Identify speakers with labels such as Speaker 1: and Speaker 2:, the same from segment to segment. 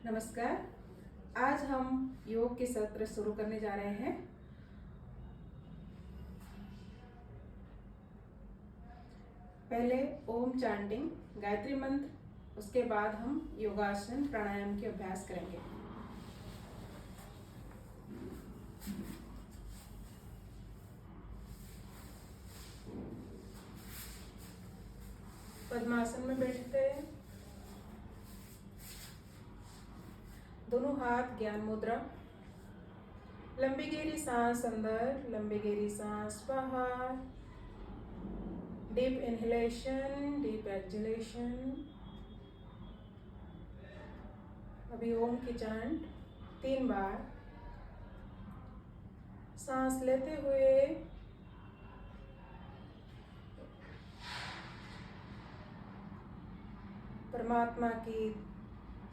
Speaker 1: नमस्कार। आज हम योग के सत्र शुरू करने जा रहे हैं। पहले ओम चांटिंग गायत्री मंत्र, उसके बाद हम योगासन प्राणायाम के अभ्यास करेंगे। पद्मासन में बैठते हैं, दोनों हाथ ज्ञान मुद्रा। लंबी गहरी सांस अंदर, लंबी गहरी सांस बाहर। Deep inhalation, deep exhalation. अभी ओम की चांट 3 बार। सांस लेते हुए परमात्मा की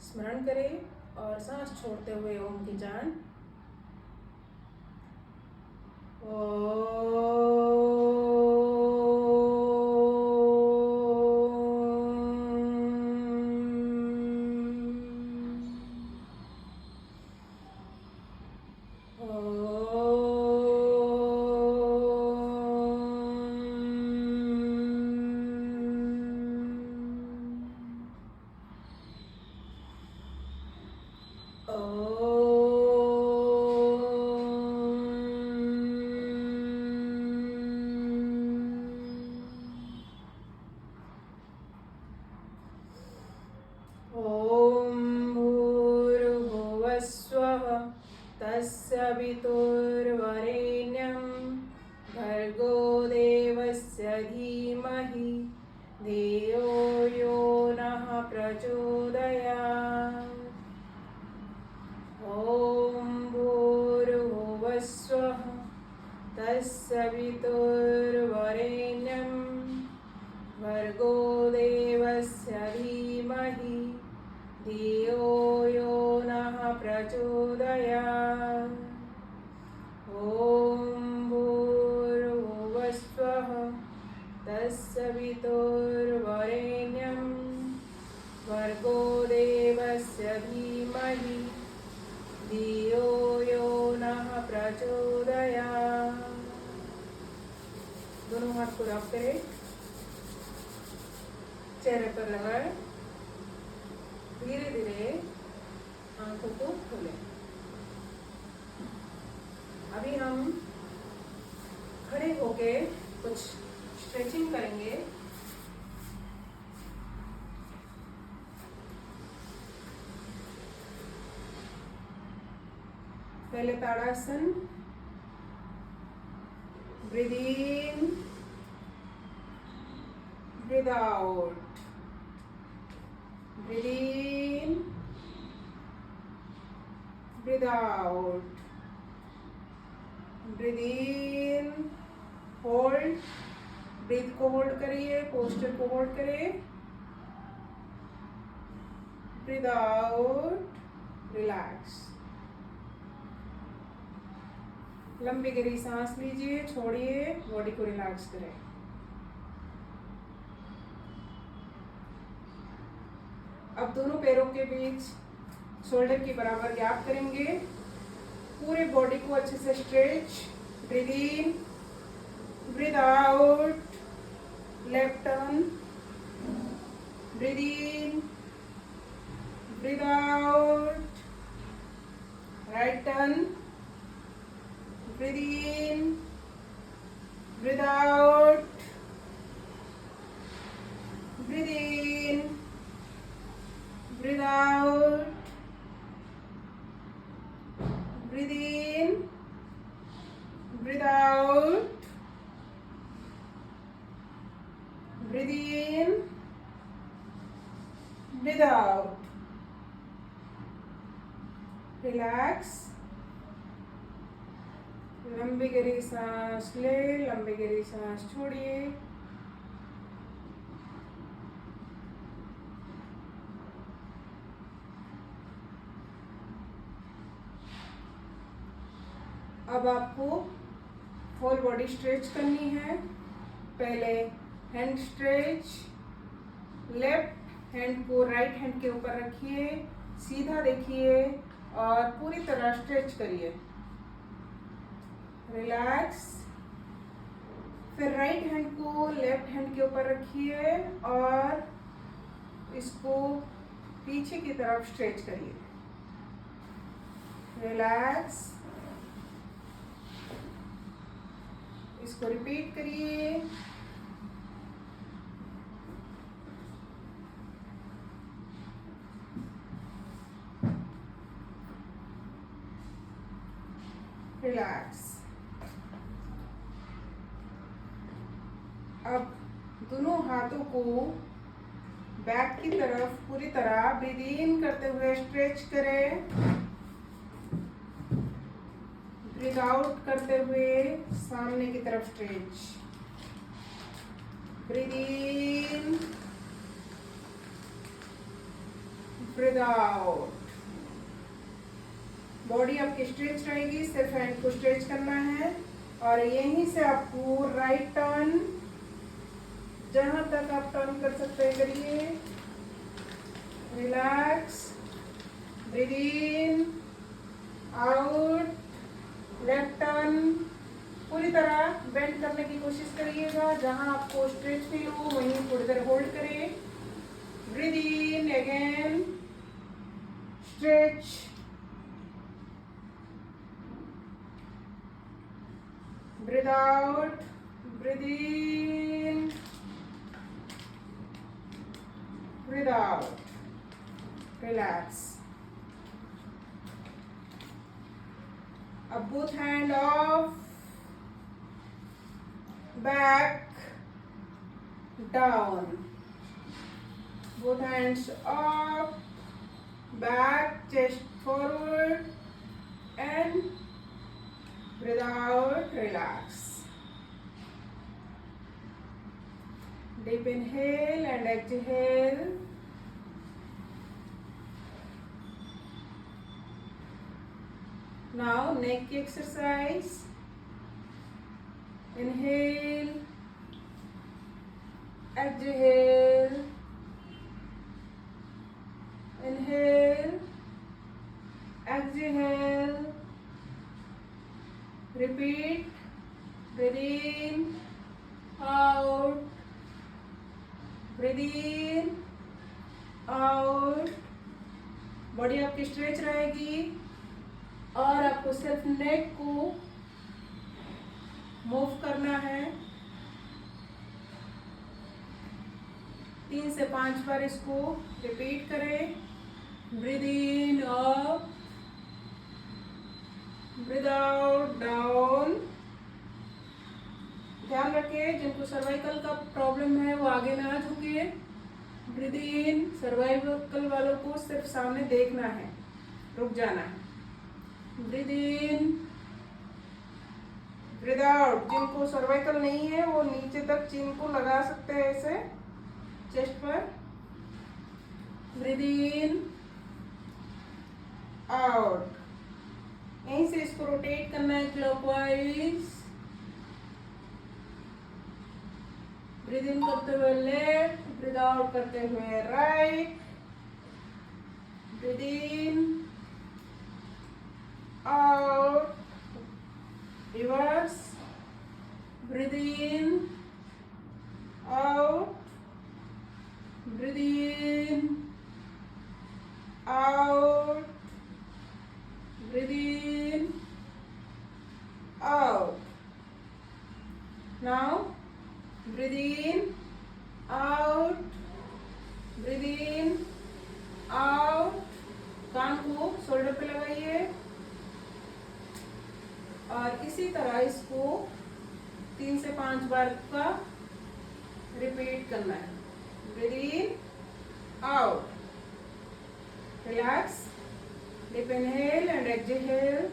Speaker 1: स्मरण करें और सांस छोड़ते हुए ओम की चांट तत्सवितुर्वरेण्यं भर्गो देवस्य धीमहि धियो यो नः प्रचोदयात्। ॐ भूर्भुवस्सुः तत्सवितुर्वरेण्यं भर्गो देवस्य धीमहि धियो यो नः प्रचोदयात्। ॐ भूर्भुवस्सुः तत्सवितुर्वरेण्यं भर्गो देवस्य धीमहि धियो यो नः प्रचोदयात्। दोनों हाथ को रख करें, चेहरे पर लगाएं, धीरे धीरे आंखों को खोलें। अभी हम खड़े होके कुछ स्ट्रेचिंग करेंगे। पहले ताड़ासन, breathe in, breathe out, breathe in, breathe out, breathe in, hold, breath को होल्ड करिए, पोस्चर को होल्ड करिए, ब्रीद आउट, रिलैक्स। लंबी गहरी सांस लीजिए, छोड़िए, बॉडी को रिलैक्स करें। अब दोनों पैरों के बीच शोल्डर की बराबर गैप करेंगे। पूरे बॉडी को अच्छे से stretch. Breathe in, breathe out, left turn, breathe in, breathe out, right turn, breathe in, breathe out, breathe in, breathe out, breathe in, breathe out, breathe in, breathe out. Relax. लंबी गहरी सांस ले, लंबी गहरी सांस छोड़िए। अब आपको फुल बॉडी स्ट्रेच करनी है। पहले हैंड स्ट्रेच, लेफ्ट हैंड को राइट हैंड के ऊपर रखिए, सीधा देखिए और पूरी तरह स्ट्रेच करिए। रिलैक्स। फिर राइट हैंड को लेफ्ट हैंड के ऊपर रखिए और इसको पीछे की तरफ स्ट्रेच करिए। रिलैक्स। इसको रिपीट करिए। रिलैक्स। अब दोनों हाथों को बैक की तरफ पूरी तरह ब्रीद इन करते हुए स्ट्रेच करें। ब्रीद आउट करते हुए सामने की तरफ stretch. Breathe in, breathe out. Body आपकी स्ट्रेच रहेगी, सिर्फ हैंड को स्ट्रेच करना है और यहीं से आपको राइट टर्न, जहां तक आप टर्न कर सकते हैं करिए। Relax. Breathe in, out, left turn. पूरी तरह बेंड करने की कोशिश करिएगा, जहां आपको स्ट्रेच फील हो वहीं थोड़ी देर होल्ड करें। Breathe in again, stretch. Breathe out, breathe in, breathe out. Relax. Up both hand off, back, down. Both hands up, back, chest forward, and breathe out. Relax. Deep inhale and exhale. Now neck exercise. Inhale, exhale, inhale, exhale. Repeat. Breathe in, out. Breathe in, out. Body आपकी stretch रहेगी और आपको सिर्फ नेक को move करना है। 3 से 5 बार इसको रिपीट करें। Breathe in up, breathe out down. ध्यान रखें, जिनको सर्वाइकल का प्रॉब्लम है वो आगे ना झुके। ब्रीद इन, सर्वाइकल वालों को सिर्फ सामने देखना है, रुक जाना है। Breathe in, breathe out. जिनको सर्वाइकल नहीं है वो नीचे तक चिन को लगा सकते हैं ऐसे चेस्ट पर। Breathe in, out. यहीं से इसको रोटेट करना है क्लॉकवाइज। ब्रीद इन करते हुए लेफ्ट, ब्रीद आउट करते हुए right. Breathe in, out, reverse. Breathe in, out, breathe in, out, breathe in, out. Now breathe in, out, breathe in, out. कान को शोल्डर पे लगाइए और इसी तरह इसको 3 से 5 बार का रिपीट करना है। Breathe in, out, relax, deep inhale and exhale.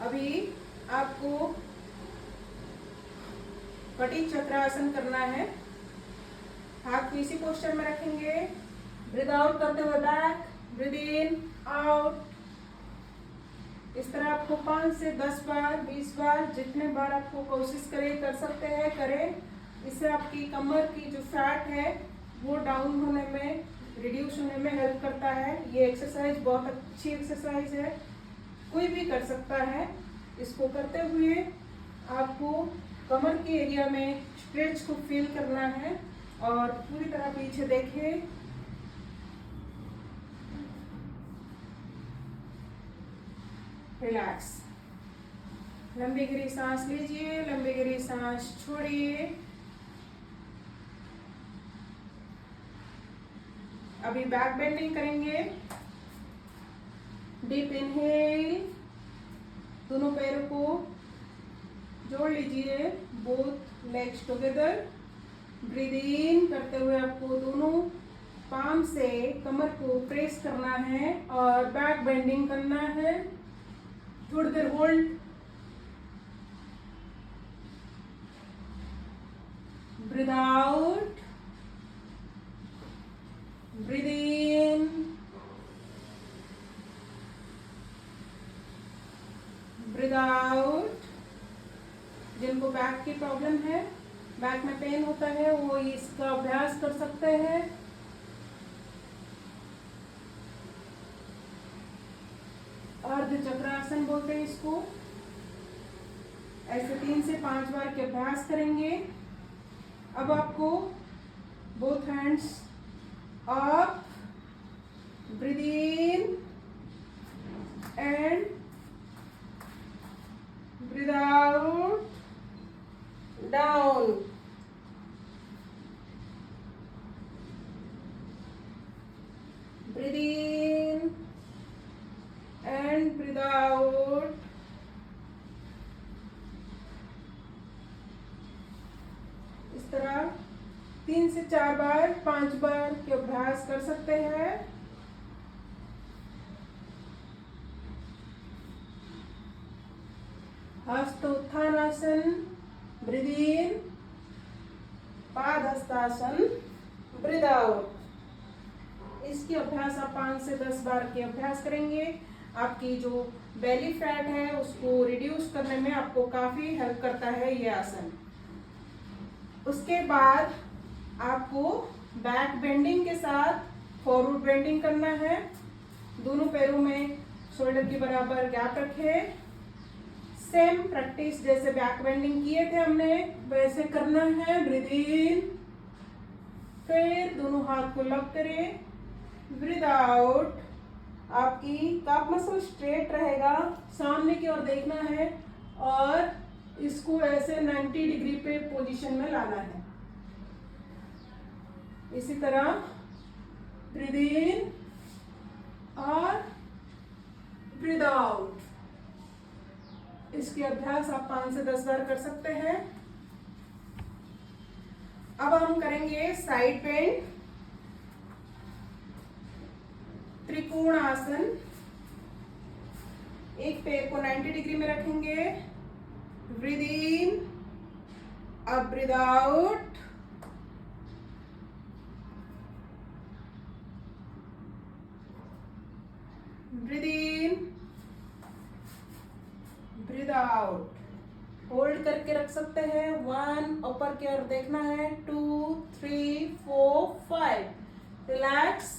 Speaker 1: अभी आपको कटी चक्रासन करना है। हाथ को इसी पोस्चर में रखेंगे। ब्रीद आउट करते हुए बैक, ब्रीद इन, आउट। इस तरह आपको 5 से 10 बार 20 बार जितने बार आपको कोशिश कर सकते हैं करें। इससे आपकी कमर की जो फैट है वो डाउन होने में, रिड्यूस होने में हेल्प करता है। ये एक्सरसाइज बहुत अच्छी एक्सरसाइज है, कोई भी कर सकता है। इसको करते हुए आपको कमर के एरिया में स्ट्रेच को फील करना है और पूरी तरह पीछे देखें। रिलैक्स, लंबी गहरी सांस लीजिए, लंबी गहरी सांस छोड़िए। अभी बैक बेंडिंग करेंगे। डीप इनहेल, दोनों पैरों को जोड़ लीजिए, both legs together. Breathe in करते हुए आपको दोनों पाम से कमर को प्रेस करना है और बैक बेंडिंग करना है। थोड़ी देर hold. Breathe out, breathe in, breathe out. जिनको बैक की प्रॉब्लम है, बैक में पेन होता है, वो इसका अभ्यास कर सकते हैं। अर्ध चक्रासन बोलते हैं इसको। ऐसे 3 से 5 बार के अभ्यास करेंगे। अब आपको both hands up, breathe in and breathe out, down. Breathe in and breathe out. इस तरह 3 से 4 बार 5 बार के अभ्यास कर सकते हैं। हस्त उत्थानासन, ब्रीद इन, पाद हस्तासन, ब्रीद आउट। इसकी अभ्यास आप 5 से 10 बार के अभ्यास करेंगे। आपकी जो बेली फैट है उसको रिड्यूस करने में आपको काफी हेल्प करता है ये आसन। उसके बाद आपको बैक बेंडिंग के साथ फॉरवर्ड बेंडिंग करना है। दोनों पैरों में शोल्डर के बराबर गैप रखें। सेम प्रैक्टिस जैसे बैक बेंडिंग किए थे हमने वैसे करना है। ब्रीद इन, फिर दोनों हाथ को लॉक करें, ब्रीद आउट। आपकी काफ मसल स्ट्रेट रहेगा, सामने की ओर देखना है और इसको ऐसे 90 डिग्री पे पोजीशन में लाना है। इसी तरह ब्रीद इन और ब्रीद आउट। इसके अभ्यास आप 5 से 10 बार कर सकते हैं। अब हम करेंगे साइड बेंड, त्रिकोण आसन। एक पैर को 90 डिग्री में रखेंगे। ब्रीद इन, अब breathe out. Breathe in, breathe out. Hold करके रख सकते हैं। 1, ऊपर की ओर देखना है। 2, 3, 4, 5। Relax,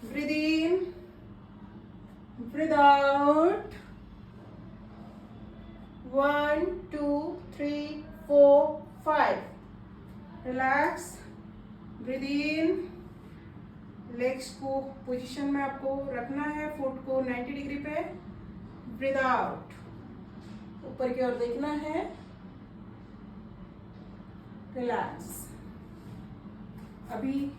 Speaker 1: breathe in, breathe out. 1, 2, 3, 4, 5। Relax, breathe in. Legs को पोजीशन में आपको रखना है, फुट को 90 डिग्री पे। ब्रीद आउट, ऊपर की ओर देखना है। रिलैक्स। अभी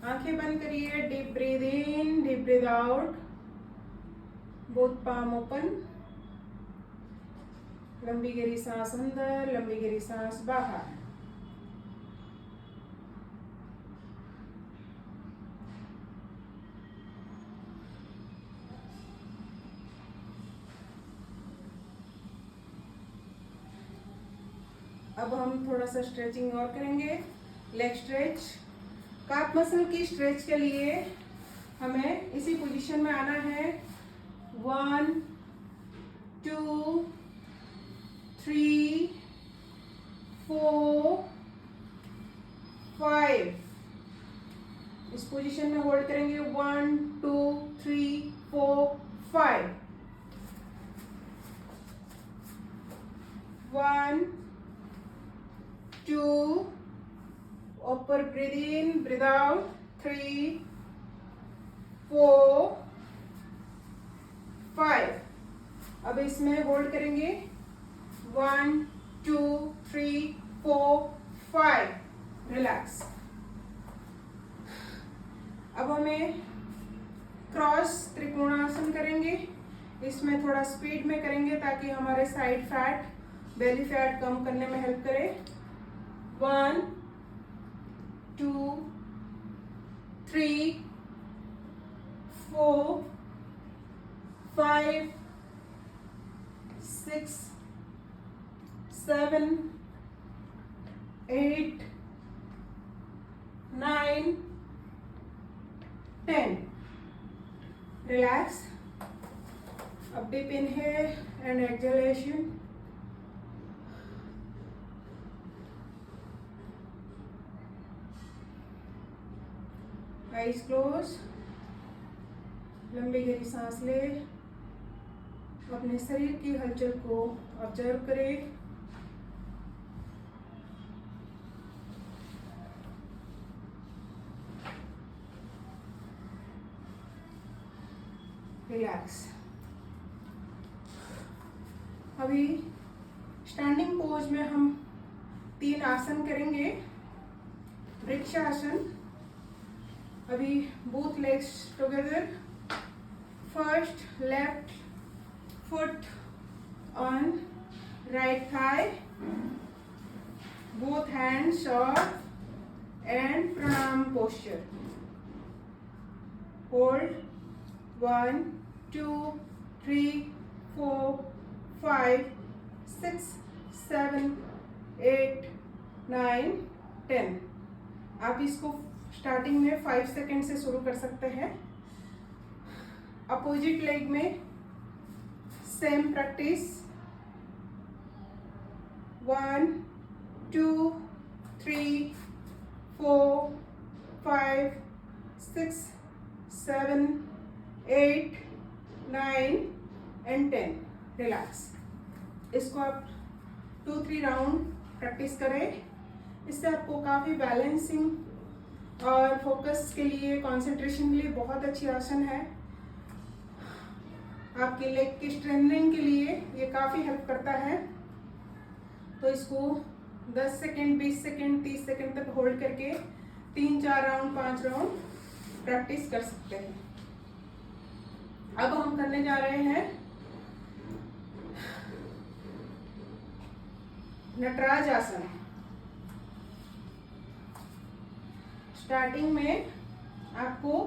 Speaker 1: आंखें बंद करिए। Deep breathe in, deep breathe out, both palm open. लंबी गहरी सांस अंदर, लंबी गहरी सांस बाहर। अब हम थोड़ा सा स्ट्रेचिंग और करेंगे। Leg stretch. काफ मसल की स्ट्रेच के लिए हमें इसी पोजीशन में आना है। 1 2 3 4 5। इस पोजीशन में होल्ड करेंगे 1 2 3 4 5। 1 2 ऊपर ब्रीथ इन ब्रीथ आउट 3 4 5। अब इसमें होल्ड करेंगे 1 2 3 4 5। रिलैक्स। अब हमें क्रॉस त्रिकोणासन करेंगे। इसमें थोड़ा स्पीड में करेंगे ताकि हमारे साइड फैट बेली फैट कम करने में हेल्प करे। 1 2 3 4 5 6 7 8 9 10। Relax. A deep inhale and exhalation. Eyes close. लंबी गहरी सांस ले। अपने शरीर की हलचल को ऑब्जर्व करें। रिलैक्स। अभी स्टैंडिंग पोज में हम 3 आसन करेंगे। वृक्षासन। अभी both legs together. First left foot on right thigh, both hands up and प्रणाम पोस्चर। होल्ड 1 2 3 4 5 6 7 8 9 10। आप इसको स्टार्टिंग में 5 सेकेंड से शुरू कर सकते हैं। अपोजिट लेग में सेम प्रैक्टिस। 1 2 3 4 5 6 7 8 9 and 10। रिलैक्स। इसको आप 2-3 राउंड प्रैक्टिस करें। इससे आपको काफ़ी बैलेंसिंग और फोकस के लिए, कंसंट्रेशन के लिए बहुत अच्छी आसन है। आपके लेग की स्ट्रेंथनिंग के लिए ये काफ़ी हेल्प करता है। तो इसको 10 सेकेंड 20 सेकेंड 30 सेकेंड तक होल्ड करके 3-4 राउंड 5 राउंड प्रैक्टिस कर सकते हैं। अब हम करने जा रहे हैं नटराज आसन। स्टार्टिंग में आपको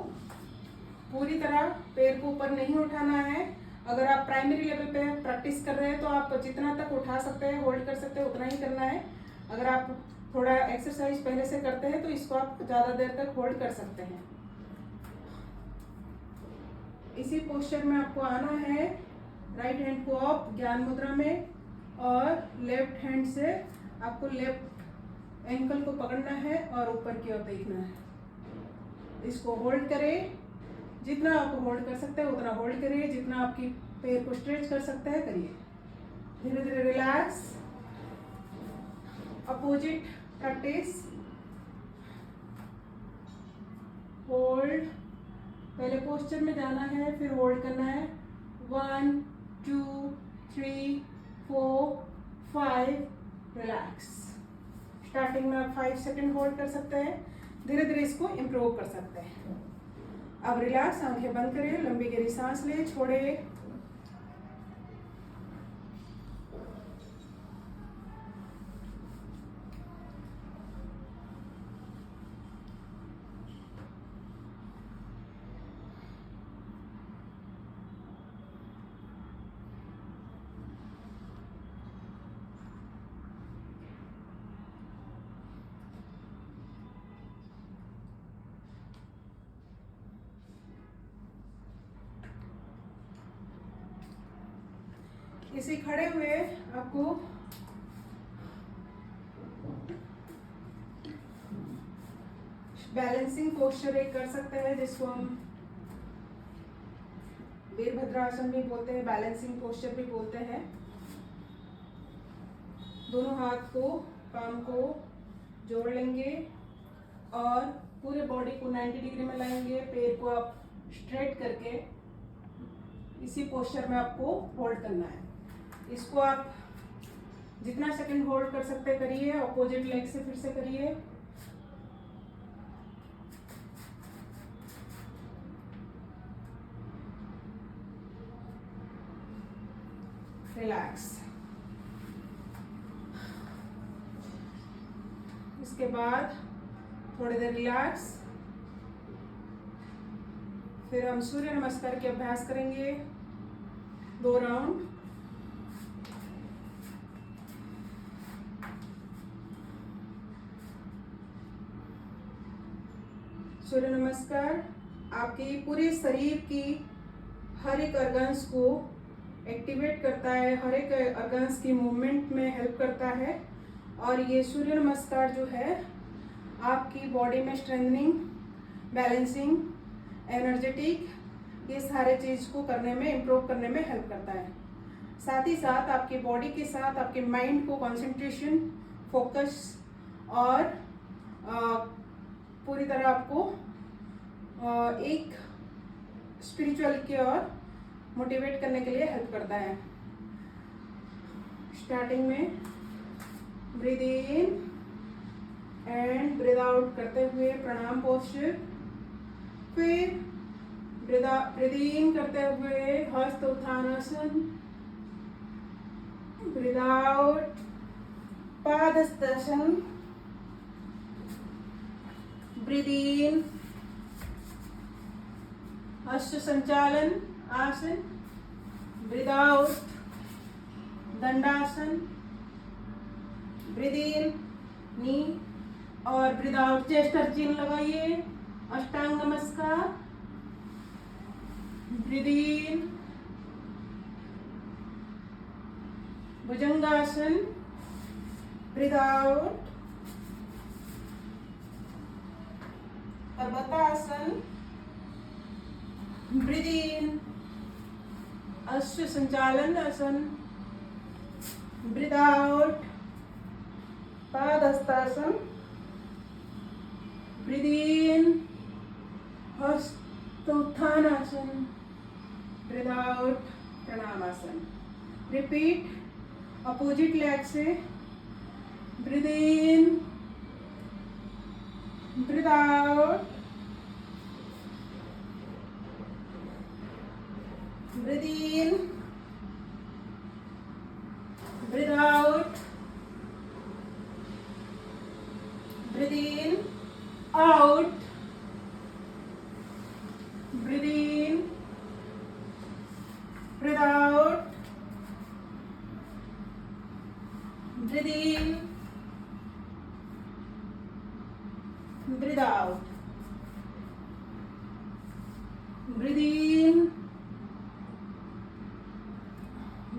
Speaker 1: पूरी तरह पैर को ऊपर नहीं उठाना है। अगर आप प्राइमरी लेवल पे प्रैक्टिस कर रहे हैं तो आप जितना तक उठा सकते हैं, होल्ड कर सकते हैं, उतना ही करना है। अगर आप थोड़ा एक्सरसाइज पहले से करते हैं तो इसको आप ज़्यादा देर तक होल्ड कर सकते हैं। इसी पोस्चर में आपको आना है। राइट हैंड को अप ज्ञान मुद्रा में और लेफ्ट हैंड से आपको लेफ्ट एंकल को पकड़ना है और ऊपर की ओर देखना है। इसको होल्ड करें। जितना आप होल्ड कर सकते हैं उतना होल्ड करिए। जितना आपकी पैर को स्ट्रेच कर सकते हैं करिए। धीरे धीरे रिलैक्स। Opposite practice. होल्ड। पहले पोस्चर में जाना है, फिर होल्ड करना है। 1 2 3 4 5। रिलैक्स। स्टार्टिंग में आप 5 सेकेंड होल्ड कर सकते हैं। धीरे धीरे इसको इम्प्रूव कर सकते हैं। अब रिलैक्स। आंखें बंद करें। लंबी गहरी सांस ले, छोड़े। इसी खड़े हुए आपको बैलेंसिंग पोस्चर एक कर सकते हैं, जिसको हम वीरभद्रासन भी बोलते हैं, बैलेंसिंग पोस्चर भी बोलते हैं। दोनों हाथ को, पाम को जोड़ लेंगे और पूरे बॉडी को 90 डिग्री में लाएंगे। पैर को आप स्ट्रेट करके इसी पोस्चर में आपको होल्ड करना है। इसको आप जितना सेकंड होल्ड कर सकते करिए। अपोजिट लेग से फिर से करिए। रिलैक्स। इसके बाद थोड़ी देर रिलैक्स। फिर हम सूर्य नमस्कार के अभ्यास करेंगे 2 राउंड। सूर्य नमस्कार आपकी पूरे शरीर की हर एक ऑर्गन्स को एक्टिवेट करता है, हर एक ऑर्गन्स की मूवमेंट में हेल्प करता है। और ये सूर्य नमस्कार जो है आपकी बॉडी में स्ट्रेंथनिंग, बैलेंसिंग, एनर्जेटिक, ये सारे चीज़ को करने में, इम्प्रूव करने में हेल्प करता है। साथ ही साथ आपकी बॉडी के साथ आपके माइंड को कंसंट्रेशन, फोकस और पूरी तरह आपको एक स्पिरिचुअल की ओर मोटिवेट करने के लिए हेल्प करता है। स्टार्टिंग में breathe in and breathe out करते हुए प्रणाम पोस्चर। फिर ब्रीद इन करते हुए हस्त उत्थानासन। ब्रीद आउट पादहस्तासन। ब्रीद इन हस्त संचालन आसन। ब्रीद आउट दंडासन। ब्रीद इन नी और ब्रीद आउट चेस्ट और चिन लगाइए। अष्टांग नमस्कार। ब्रीद इन भुजंगासन। ब्रीद आउट पर्वतासन। ब्रीद इन अश्व संचालन आसन। ब्रीद आउट पादहस्तासन। ब्रीद इन हस्तोत्थानासन। ब्रीद आउट प्रणामासन। रिपीट अपोजिट लेग से। Breathe in, breathe out, breathe in, breathe out, breathe in, out, breathe in, breathe out, breathe in, breathe out, breathe in,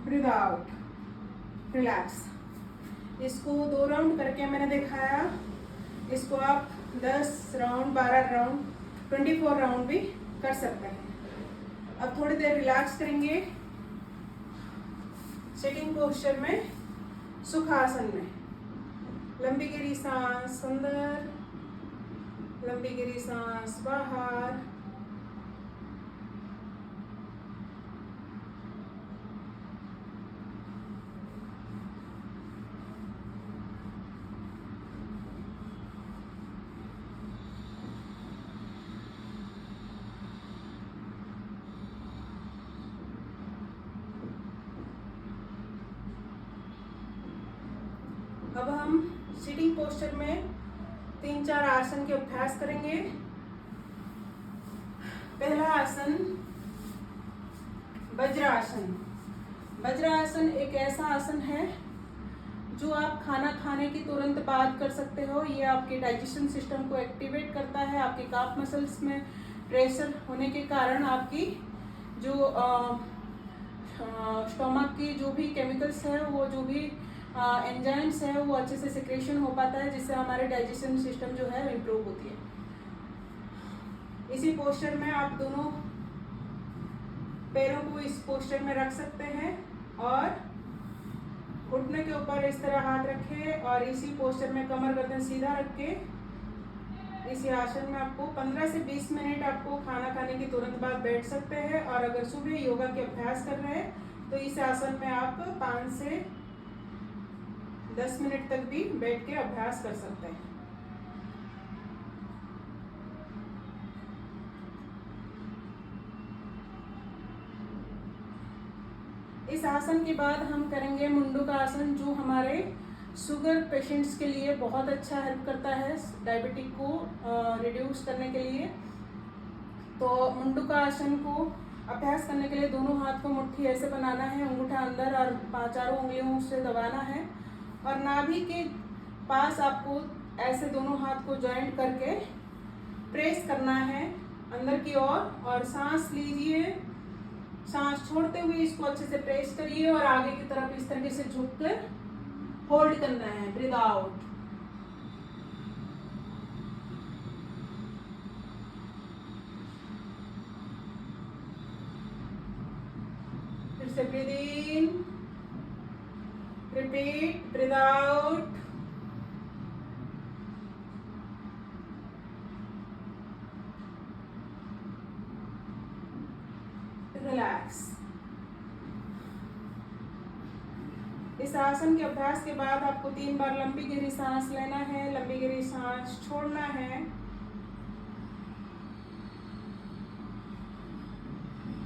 Speaker 1: breathe out. Relax. इसको 2 round करके मैंने दिखाया। इसको आप 10 round, 12 round, 24 round भी कर सकते हैं। अब थोड़ी देर रिलैक्स करेंगे सिटिंग पोस्चर में, सुखासन में। लंबी गहरी सांस अंदर, लंबी गहरी सांस बाहर। अब हम सिटिंग पोस्चर में 3-4 आसन के अभ्यास करेंगे। पहला आसन वज्रासन। वज्रासन एक ऐसा आसन है जो आप खाना खाने की तुरंत बाद कर सकते हो। ये आपके डाइजेशन सिस्टम को एक्टिवेट करता है। आपके काफ मसल्स में प्रेशर होने के कारण आपकी जो स्टोमक की जो भी केमिकल्स है, वो जो भी एंजाइम्स है, वो अच्छे से सिक्रेशन हो पाता है, जिससे हमारे डाइजेशन सिस्टम जो है इम्प्रूव होती है। इसी पोस्चर में आप दोनों पैरों को इस पोस्चर में रख सकते हैं और घुटने के ऊपर इस तरह हाथ रखें और इसी पोस्चर में कमर गर्दन सीधा रख के इसी आसन में आपको 15 से 20 मिनट आपको खाना खाने के तुरंत बाद बैठ सकते हैं। और अगर सुबह योगा के अभ्यास कर रहे हैं तो इस आसन में आप 5 से 10 मिनट तक भी बैठ के अभ्यास कर सकते हैं। इस आसन के बाद हम करेंगे मुंडू का आसन, जो हमारे शुगर पेशेंट्स के लिए बहुत अच्छा हेल्प करता है डायबिटिक को रिड्यूस करने के लिए। तो मुंडू का आसन को अभ्यास करने के लिए दोनों हाथ को मुट्ठी ऐसे बनाना है, अंगूठा अंदर और चारों उंगलियों से दबाना है और नाभि के पास आपको ऐसे दोनों हाथ को जॉइंट करके प्रेस करना है अंदर की ओर और सांस लीजिए। सांस छोड़ते हुए इसको अच्छे से प्रेस करिए और आगे की तरफ इस तरीके से झुककर होल्ड करना है, ब्रीथ आउट। फिर से breathe in, repeat, breathe out. Relax. इस आसन के अभ्यास के बाद आपको 3 बार लंबी गहरी सांस लेना है, लंबी गहरी सांस छोड़ना है।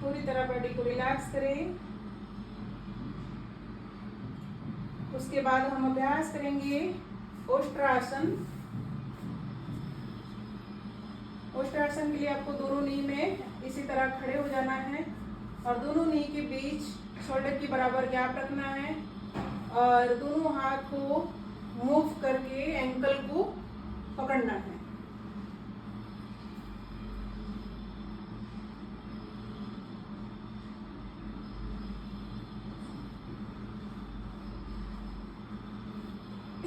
Speaker 1: पूरी तरह बॉडी को रिलैक्स करें। उसके बाद हम अभ्यास करेंगे ओष्ट्रासन। ओष्ट्रासन के लिए आपको दोनों नी में इसी तरह खड़े हो जाना है और दोनों नी के बीच शोल्डर के बराबर गैप रखना है और दोनों हाथ को मूव करके एंकल को पकड़ना है।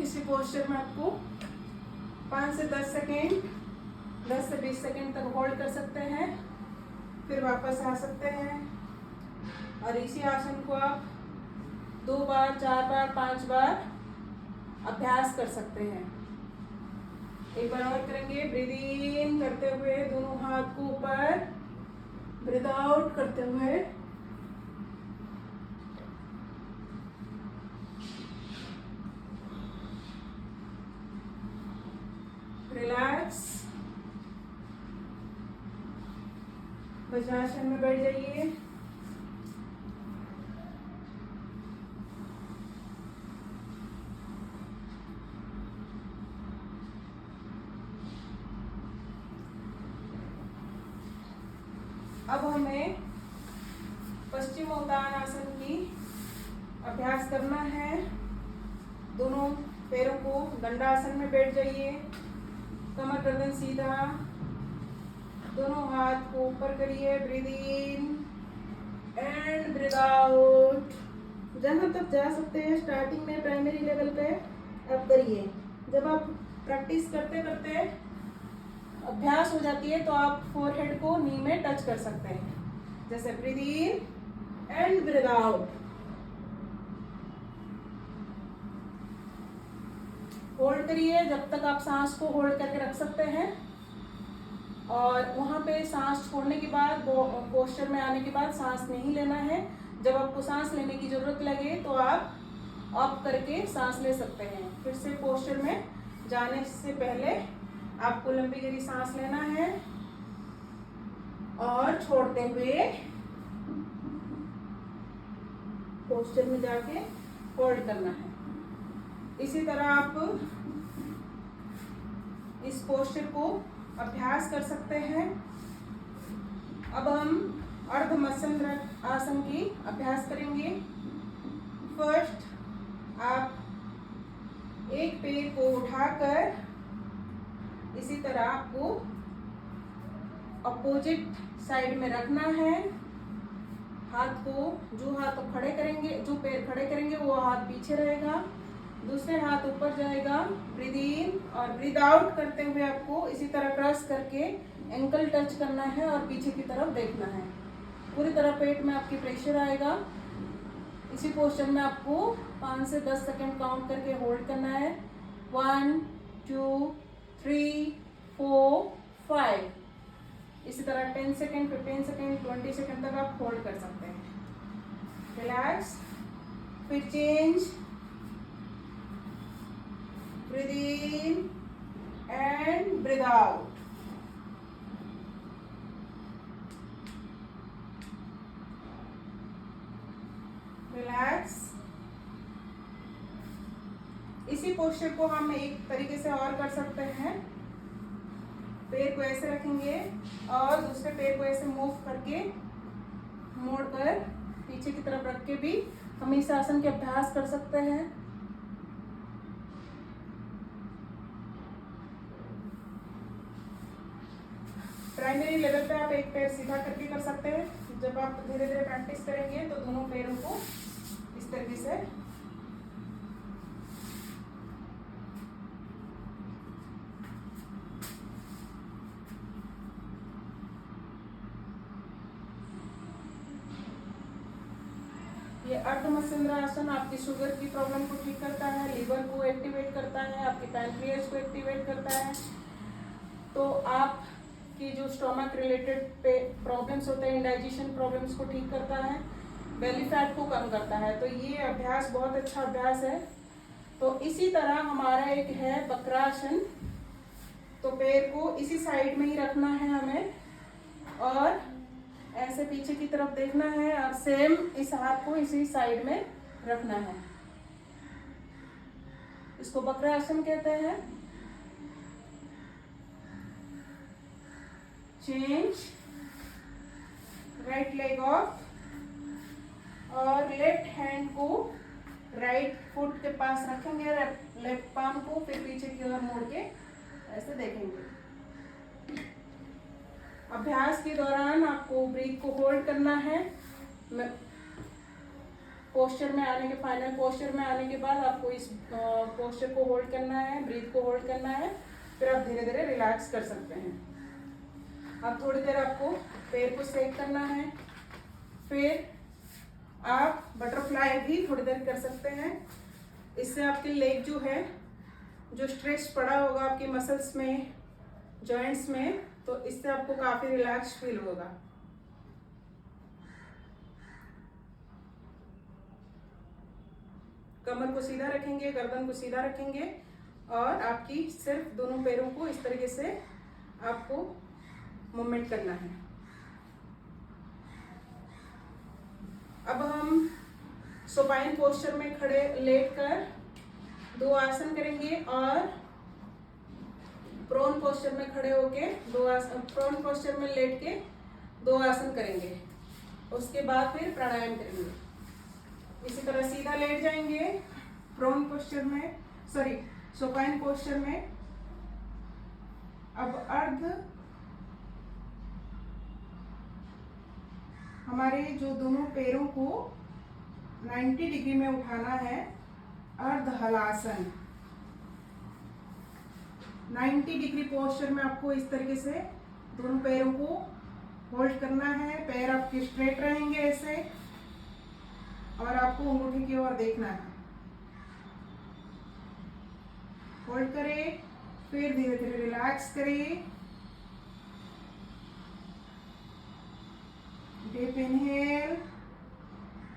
Speaker 1: इसी पोस्चर में आपको 5 से 10 सेकेंड, 10 से 20 सेकेंड तक होल्ड कर सकते हैं, फिर वापस आ सकते हैं और इसी आसन को आप 2 बार, 4 बार, 5 बार अभ्यास कर सकते हैं। एक बार और करेंगे, ब्रीथ इन करते हुए दोनों हाथ को ऊपर, ब्रीथ आउट करते हुए। रिलैक्स। वज्रासन में बैठ जाइए। अब हमें पश्चिमोत्तान आसन की अभ्यास करना है। दोनों पैरों को दंडासन में बैठ जाइए, कमर गर्दन सीधा, दोनों हाथ को ऊपर करिए, breathe in and breathe out. जहाँ तक जा सकते हैं स्टार्टिंग में प्राइमरी लेवल पे आप करिए। जब आप प्रैक्टिस करते करते अभ्यास हो जाती है तो आप फोरहेड को नी में टच कर सकते हैं, जैसे breathe in and breathe out. Hold करिए जब तक आप सांस को होल्ड करके रख सकते हैं और वहां पे सांस छोड़ने के बाद, पोस्चर में आने के बाद सांस नहीं लेना है। जब आपको सांस लेने की जरूरत लगे तो आप ऑफ करके सांस ले सकते हैं। फिर से पोस्चर में जाने से पहले आपको लंबी गहरी सांस लेना है और छोड़ते हुए पोस्चर में जाके होल्ड करना है। इसी तरह आप इस पोस्चर को अभ्यास कर सकते हैं। अब हम अर्ध मत्स्य आसन की अभ्यास करेंगे। फर्स्ट आप एक पैर को उठाकर इसी तरह आपको अपोजिट साइड में रखना है। हाथ को, जो हाथ खड़े करेंगे, जो पैर खड़े करेंगे वो हाथ पीछे रहेगा, दूसरे हाथ ऊपर जाएगा। ब्रीद इन और ब्रीद आउट करते हुए आपको इसी तरह क्रॉस करके एंकल टच करना है और पीछे की तरफ देखना है। पूरी तरह पेट में आपकी प्रेशर आएगा। इसी पोस्चर में आपको 5 से 10 सेकंड काउंट करके होल्ड करना है। 1 2 3 4 5। इसी तरह 10 सेकंड, 15 सेकंड, 20 सेकंड तक आप होल्ड कर सकते हैं। रिलैक्स, फिर change, breathe in and breathe out. Relax. इसी पोस्चर को हम एक तरीके से और कर सकते हैं। पैर को ऐसे रखेंगे और दूसरे पैर को ऐसे मूव करके मोड़कर पीछे की तरफ रख के भी हम इस आसन के अभ्यास कर सकते हैं। प्राइमरी लेवल पे आप एक पैर सीधा करके कर सकते हैं। जब आप धीरे धीरे प्रैक्टिस करेंगे तो दोनों पैरों को इस तरीके से ये अर्ध मत्स्येंद्रासन आपकी शुगर की प्रॉब्लम को ठीक करता है, लीवर को एक्टिवेट करता है, आपकी पैनक्रियाज को एक्टिवेट करता है। तो आप की जो स्टोमक रिलेटेड प्रॉब्लम्स होते हैं, इंडाइजेशन प्रॉब्लम्स को ठीक करता है, बेली फैट को कम करता है। तो ये अभ्यास बहुत अच्छा अभ्यास है। तो इसी तरह हमारा एक है वक्रासन। तो पैर को इसी साइड में ही रखना है हमें और ऐसे पीछे की तरफ देखना है और सेम इस हाथ को इसी साइड में रखना है। इसको वक्रासन कहते हैं। चेंज, राइट लेग ऑफ और लेफ्ट हैंड को राइट फुट के पास रखेंगे, लेफ्ट पाम को, फिर पीछे की ओर मोड़ के ऐसे देखेंगे। अभ्यास के दौरान आपको ब्रीथ को होल्ड करना है। पोस्चर में आने के, फाइनल पोस्चर में आने के बाद आपको इस पोस्चर को होल्ड करना है, ब्रीथ को होल्ड करना है, फिर आप धीरे धीरे रिलैक्स कर सकते हैं। अब थोड़ी देर आपको पैर को सेक करना है, फिर आप बटरफ्लाई भी थोड़ी देर कर सकते हैं। इससे आपके लेग जो है, जो स्ट्रेस पड़ा होगा आपकी मसल्स में, जॉइंट्स में, तो इससे आपको काफी रिलैक्स फील होगा। कमर को सीधा रखेंगे, गर्दन को सीधा रखेंगे और आपकी सिर्फ दोनों पैरों को इस तरीके से आपको मूवमेंट करना है। अब हम सुपाइन पोस्चर में खड़े लेटकर 2 आसन करेंगे और प्रोन पोस्चर में खड़े होके प्रोन पोस्चर में लेट के 2 आसन करेंगे। उसके बाद फिर प्राणायाम करेंगे। इसी तरह सीधा लेट जाएंगे प्रोन पोस्चर में, सुपाइन पोस्चर में। अब अर्ध, हमारे जो दोनों पैरों को 90 डिग्री में उठाना है, अर्ध हलासन। 90 डिग्री पोस्चर में आपको इस तरीके से दोनों पैरों को होल्ड करना है। पैर आपके स्ट्रेट रहेंगे ऐसे और आपको अंगूठे की ओर देखना है। होल्ड करें, फिर धीरे धीरे रिलैक्स करें। डीप इनहेल,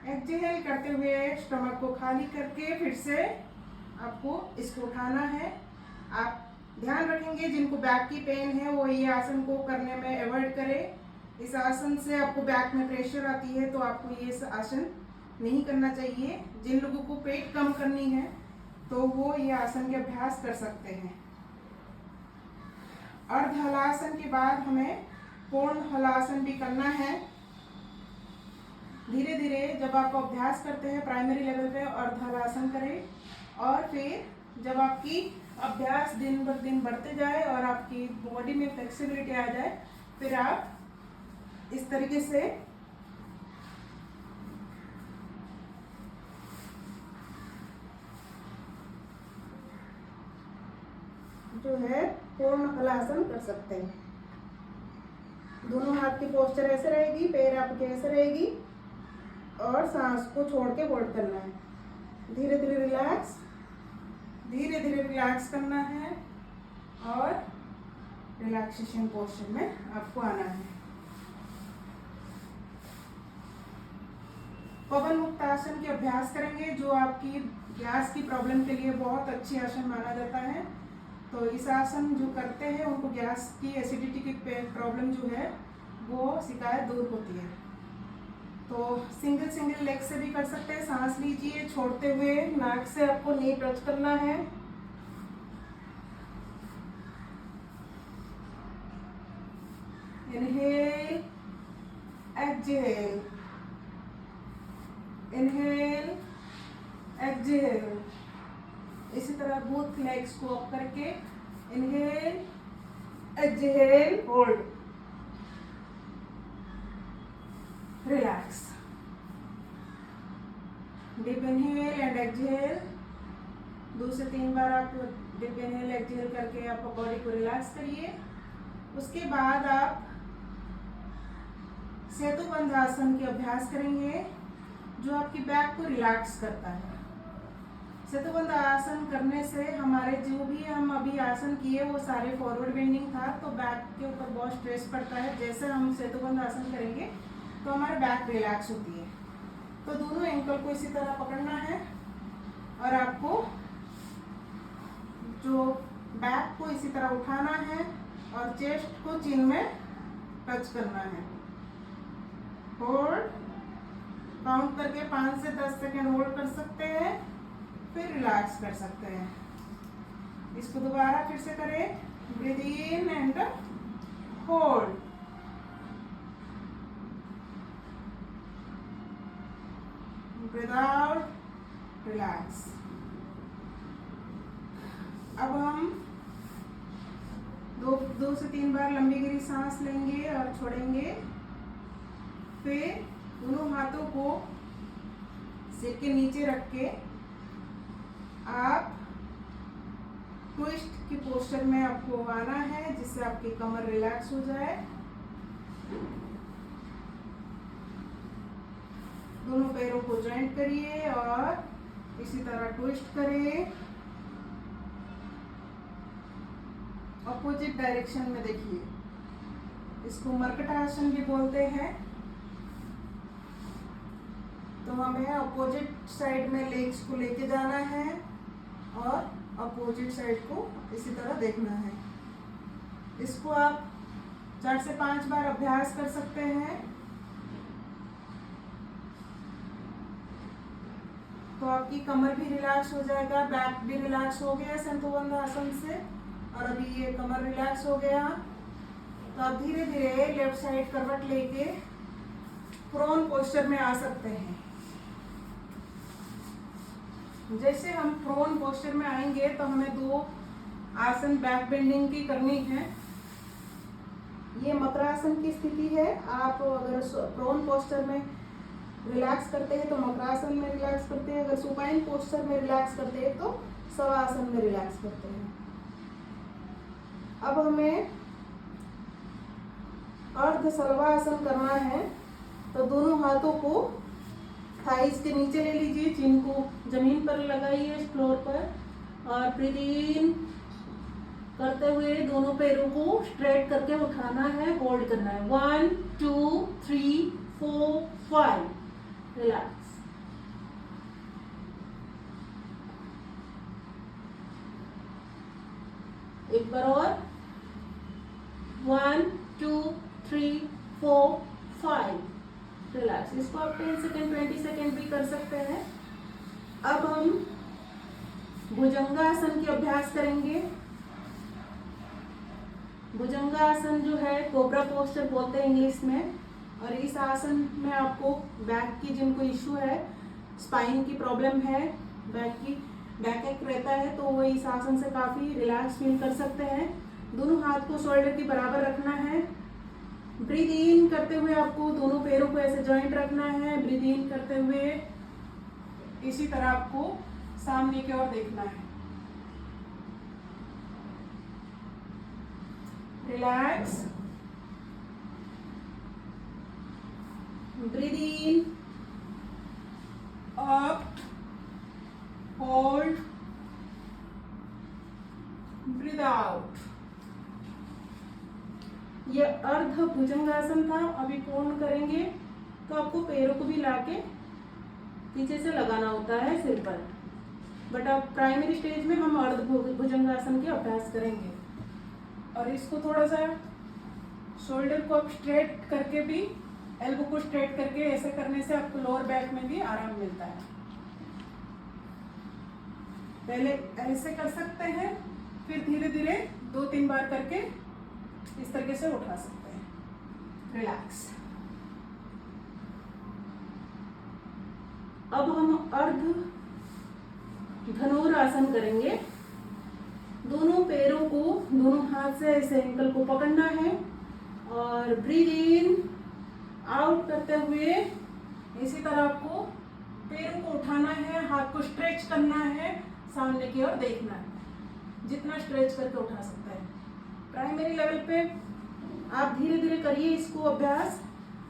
Speaker 1: एक्सहेल करते हुए स्टमक को खाली करके फिर से आपको इसको उठाना है। आप ध्यान रखेंगे जिनको बैक की पेन है वो ये आसन को करने में अवॉइड करें। इस आसन से आपको बैक में प्रेशर आती है तो आपको ये आसन नहीं करना चाहिए। जिन लोगों को पेट कम करनी है तो वो ये आसन के अभ्यास कर सकते हैं। अर्ध हलासन के बाद हमें पूर्ण हलासन भी करना है। धीरे धीरे जब आप अभ्यास करते हैं प्राइमरी लेवल पे अर्ध हलासन करें और फिर जब आपकी अभ्यास दिन ब दिन बढ़ते जाए और आपकी बॉडी में फ्लेक्सिबिलिटी आ जाए, फिर आप इस तरीके से जो है पूर्ण हलासन कर सकते हैं। दोनों हाथ की पोस्चर ऐसे रहेगी, पैर आपके ऐसे रहेगी और सांस को छोड़ के होल्ड करना है। धीरे धीरे रिलैक्स करना है और रिलैक्सेशन पोस्चर में आपको आना है। पवन मुक्त आसन के अभ्यास करेंगे जो आपकी गैस की प्रॉब्लम के लिए बहुत अच्छी आसन माना जाता है। तो इस आसन जो करते हैं उनको गैस की एसिडिटी की प्रॉब्लम जो है वो शिकायत दूर होती है। तो सिंगल लेग से भी कर सकते हैं। सांस लीजिए छोड़ते हुए, नाक से आपको नी टच करना है। Inhale, exhale, inhale, exhale. इसी तरह बोथ लेग्स को अप करके inhale, exhale, hold, relax, deep inhale and exhale. 2 से 3 बार आप डीप इनहेल एक्सहेल करके आप बॉडी को रिलैक्स करिए। उसके बाद आप सेतुबंध आसन के अभ्यास करेंगे जो आपकी बैक को रिलैक्स करता है। सेतुबंध आसन करने से हमारे जो भी हम अभी आसन किए वो सारे फॉरवर्ड बेंडिंग था, तो बैक के ऊपर बहुत स्ट्रेस पड़ता है। जैसे हम सेतुबंध आसन करेंगे तो हमारे बैक रिलैक्स होती है। तो दोनों एंकल को इसी तरह पकड़ना है और आपको जो बैक को इसी तरह उठाना है और चेस्ट को चिन में टच करना है। होल्ड, काउंट करके 5 से 10 सेकेंड होल्ड कर सकते हैं, फिर रिलैक्स कर सकते हैं। इसको दोबारा फिर से करें। Breathe in and hold, breathe out, relax. अब हम 2 से 3 बार लंबी गहरी सांस लेंगे और छोड़ेंगे। फिर दोनों हाथों को सिर के नीचे रख के आप ट्विस्ट की पोस्चर में आपको आना है, जिससे आपकी कमर रिलैक्स हो जाए। दोनों पैरों को जॉइंट करिए और इसी तरह ट्विस्ट करें। अपोजिट डायरेक्शन में देखिए। इसको मर्कटासन भी बोलते हैं। तो हमें अपोजिट साइड में लेग्स को लेके जाना है और अपोजिट साइड को इसी तरह देखना है। इसको आप 4 से 5 बार अभ्यास कर सकते हैं। तो आपकी कमर भी रिलैक्स हो जाएगा, बैक भी रिलैक्स हो गया सेतुबंध आसन से, और अभी ये कमर रिलैक्स हो गया। तो आप धीरे धीरे लेफ्ट साइड करवट लेके प्रोन पोस्चर में आ सकते हैं। जैसे हम प्रोन पोस्चर में आएंगे तो हमें 2 आसन बैक बेंडिंग की करनी है। ये मकरासन की स्थिति है। आप अगर प्रोन पोस्चर में रिलैक्स करते हैं तो मकरासन में रिलैक्स करते हैं, अगर सुपाइन पोस्चर में रिलैक्स करते हैं तो शवासन में रिलैक्स करते हैं। अब हमें अर्ध शलवासन करना है। तो दोनों हाथों को थाइस के नीचे ले लीजिए, चिन को जमीन पर लगाइए फ्लोर पर, और ब्रीथ इन करते हुए दोनों पैरों को स्ट्रेट करके उठाना है, होल्ड करना है। 1 2 3 4 5, रिलैक्स। एक बार और, 1 2 3 4 5, रिलैक्स। इसको आप 10 सेकेंड 20 सेकेंड भी कर सकते हैं। अब हम भुजंगासन के अभ्यास करेंगे। भुजंगासन जो है कोबरा पोस्चर बोलते हैं इंग्लिश में, और इस आसन में आपको बैक की जिनको इश्यू है, स्पाइन की प्रॉब्लम है, बैक एक रहता है, तो वो इस आसन से काफी रिलैक्स फील कर सकते हैं। दोनों हाथ को शोल्डर के बराबर रखना है। ब्रीथ इन करते हुए आपको दोनों पैरों को ऐसे जॉइंट रखना है। ब्रीथ इन करते हुए इसी तरह आपको सामने की ओर देखना है। relax, breathe in, up, hold, breathe out. ये अर्ध भुजंगासन था। अभी पूर्ण करेंगे तो आपको पैरों को भी लाके पीछे से लगाना होता है सिर पर, बट अब प्राइमरी स्टेज में हम अर्ध भुजंगासन के अभ्यास करेंगे। और इसको थोड़ा सा शोल्डर को आप स्ट्रेट करके भी, एल्बो को स्ट्रेट करके ऐसे करने से आपको लोअर बैक में भी आराम मिलता है। पहले ऐसे कर सकते हैं, फिर धीरे धीरे 2-3 बार करके इस तरीके से उठा सकते हैं। रिलैक्स। अब हम अर्ध धनुरासन करेंगे। दोनों पैरों को दोनों हाथ से ऐसे एंकल को पकड़ना है और ब्रीथ इन आउट करते हुए इसी तरह आपको पैरों को उठाना है, हाथ को स्ट्रेच करना है, सामने की ओर देखना है। जितना स्ट्रेच करके उठा सकते हैं। प्राइमरी लेवल पे आप धीरे धीरे करिए इसको अभ्यास।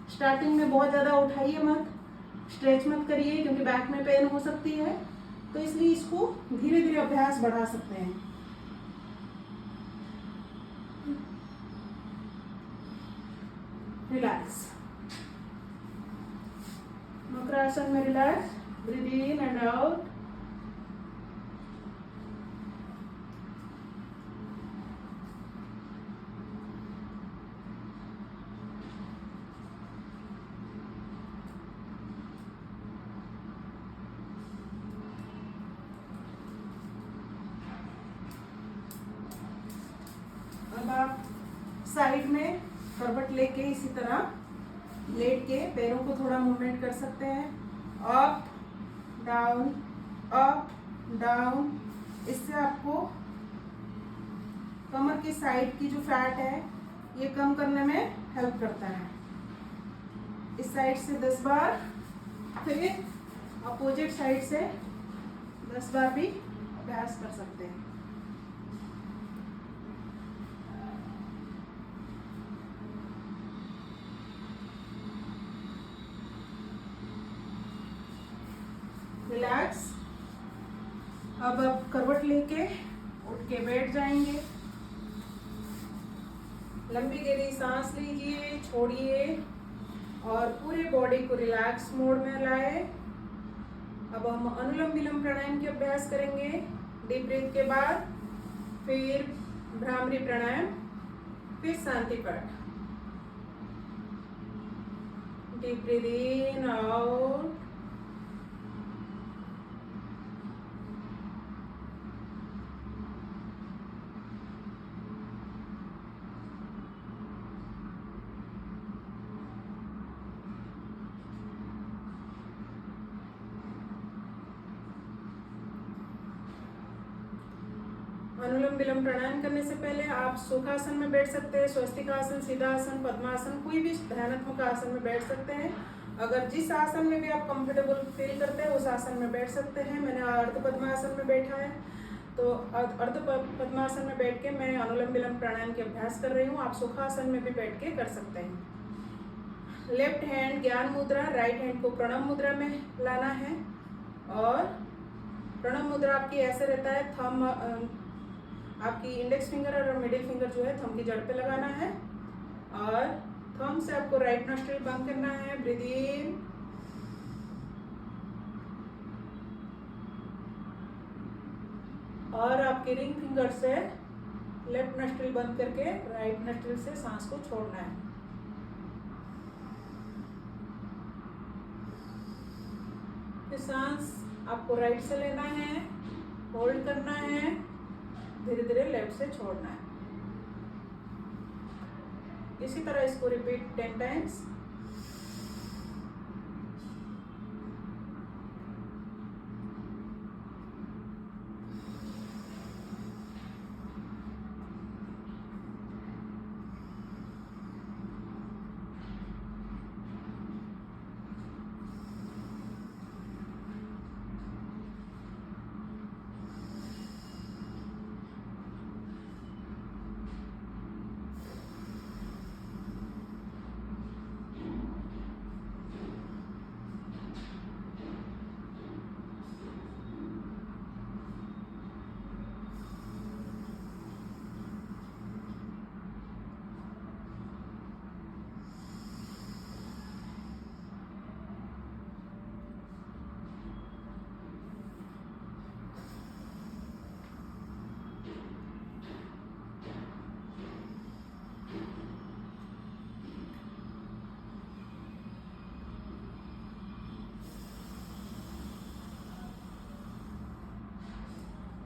Speaker 1: स्टार्टिंग में बहुत ज़्यादा उठाइए मत, स्ट्रेच मत करिए क्योंकि बैक में पेन हो सकती है, तो इसलिए इसको धीरे धीरे अभ्यास बढ़ा सकते हैं। रिलैक्स। मकरासन में relax, breathe in and out. अब आप साइड में करवट लेके इसी तरह लेट के पैरों को थोड़ा मूवमेंट कर सकते हैं। Up down, up down. इससे आपको कमर की साइड की जो फैट है ये कम करने में हेल्प करता है। इस साइड से 10 बार, फिर अपोजिट साइड से 10 बार भी अभ्यास कर सकते हैं। रिलैक्स। अब आप करवट लेके उठ के बैठ जाएंगे। लंबी गहरी सांस लीजिए, छोड़िए और पूरे बॉडी को रिलैक्स मोड में लाए। अब हम अनुलोम विलोम प्राणायाम के अभ्यास करेंगे। डीप ब्रीथ के बाद फिर भ्रामरी प्राणायाम, फिर शांति पाठ। डीप ब्रीथ इन, आउट, अनुलोम विलोम प्राणायाम करने से पहले आप सुखासन में बैठ सकते हैं, स्वस्तिकासन, सीधासन, पद्मासन, कोई भी ध्यानात्मक आसन में बैठ सकते हैं। अगर जिस आसन में भी आप कंफर्टेबल फील करते हैं उस आसन में बैठ सकते हैं। मैंने अर्ध पद्मासन में बैठा है, तो अर्ध पद्मासन में बैठ के मैं अनुलोम विलोम प्राणायाम के अभ्यास कर रही हूँ। आप सुखासन में भी बैठ के कर सकते हैं। लेफ्ट हैंड ज्ञान मुद्रा, राइट हैंड को प्रणव मुद्रा में लाना है और प्रणव मुद्रा आपकी ऐसे रहता है, थंब आपकी इंडेक्स फिंगर और मिडिल फिंगर जो है थंब की जड़ पे लगाना है और थंब से आपको राइट नोस्ट्रिल बंद करना है। ब्रीथ इन, और आपके रिंग फिंगर से लेफ्ट नोस्ट्रिल बंद करके राइट नोस्ट्रिल से सांस को छोड़ना है। फिर सांस आपको राइट से लेना है, होल्ड करना है, धीरे धीरे लेफ्ट से छोड़ना है। इसी तरह इसको रिपीट 10 टाइम्स।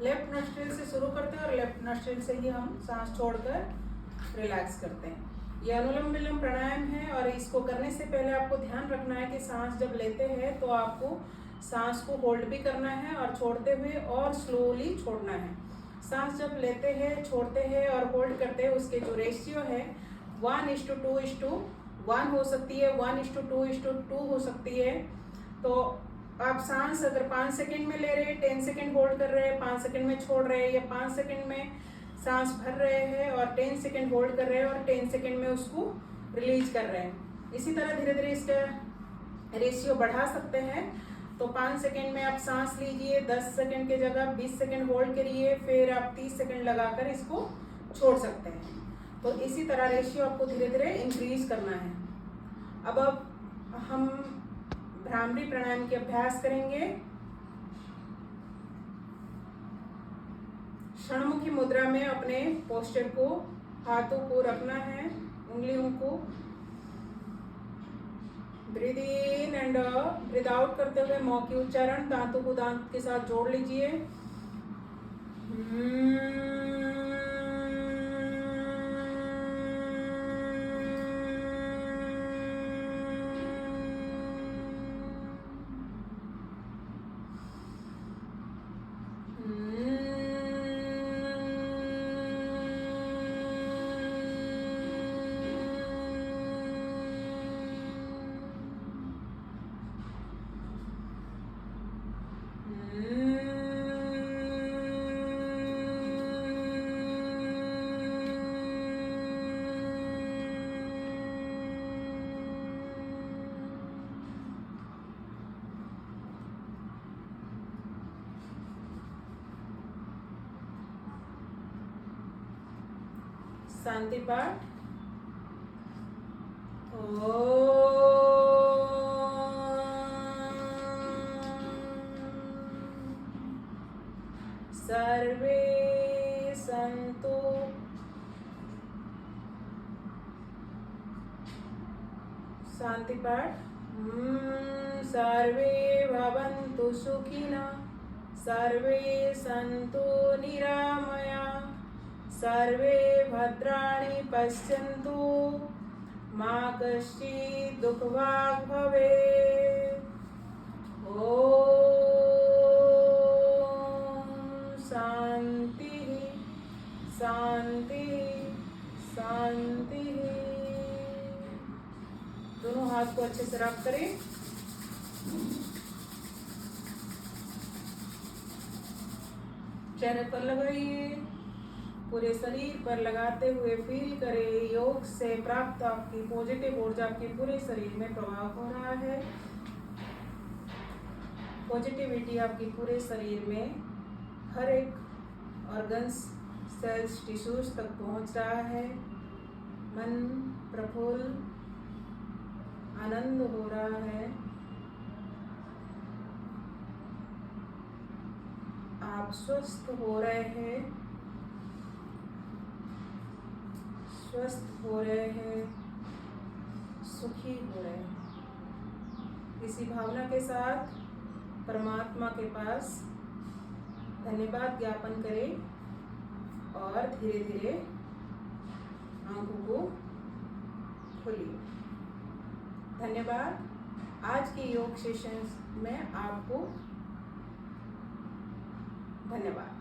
Speaker 1: लेफ्ट नोस्ट्रिल से शुरू करते हैं और लेफ्ट नोस्ट्रिल से ही हम सांस छोड़कर रिलैक्स करते हैं। ये अनुलोम विलोम प्राणायाम है और इसको करने से पहले आपको ध्यान रखना है कि सांस जब लेते हैं तो आपको सांस को होल्ड भी करना है और छोड़ते हुए और स्लोली छोड़ना है। सांस जब लेते हैं, छोड़ते हैं और होल्ड करते हैं, उसके जो रेशियो है 1:2:1 हो सकती है, 1:2:2 हो सकती है। तो आप सांस अगर 5 सेकेंड में ले रहे हैं, 10 सेकेंड होल्ड कर रहे हैं, 5 सेकेंड में छोड़ रहे हैं, या 5 सेकेंड में सांस भर रहे हैं और 10 सेकेंड होल्ड कर रहे हैं और 10 सेकेंड में उसको रिलीज कर रहे हैं। इसी तरह धीरे धीरे इसका रेशियो बढ़ा सकते हैं। तो 5 सेकेंड में आप सांस लीजिए, 10 सेकेंड के जगह 20 सेकेंड होल्ड करिए, फिर आप 30 सेकेंड लगाकर इसको छोड़ सकते हैं। तो इसी तरह रेशियो आपको धीरे धीरे इंक्रीज करना है। अब हम भ्रामरी प्राणायाम के अभ्यास करेंगे। षणमुखी मुद्रा में अपने पोस्चर को, हाथों को रखना है, उंगलियों को। Breathe in and breathe out करते हुए मौ की उच्चारण, दांतों को दांत के साथ जोड़ लीजिए। शांति पाठ। सर्वे सन्तु शांति पाठ। सर्वे भवन्तु सुखिनः, सर्वे सन्तु निरामया, सर्वे भद्राणि पश्यन्तु, मा कश्चित् दुःखभाग् भवेत्। ॐ शान्तिः शान्तिः शान्तिः। दोनों हाथ को अच्छे से रब करें। चेहरे पर लगाइए, पूरे शरीर पर लगाते हुए फील करें योग से प्राप्त आपकी पॉजिटिव ऊर्जा आपके पूरे शरीर में प्रवाह हो रहा है। पॉजिटिविटी आपकी पूरे शरीर में हर एक ऑर्गन्स, सेल्स, टिश्यूज तक पहुंच रहा है। मन प्रफुल्ल, आनंद हो रहा है। आप स्वस्थ हो रहे हैं, स्वस्थ हो रहे हैं, सुखी हो रहे हैं। इसी भावना के साथ परमात्मा के पास धन्यवाद ज्ञापन करें और धीरे धीरे आंखों को खोलिए। धन्यवाद। आज के योग सेशंस में आपको धन्यवाद।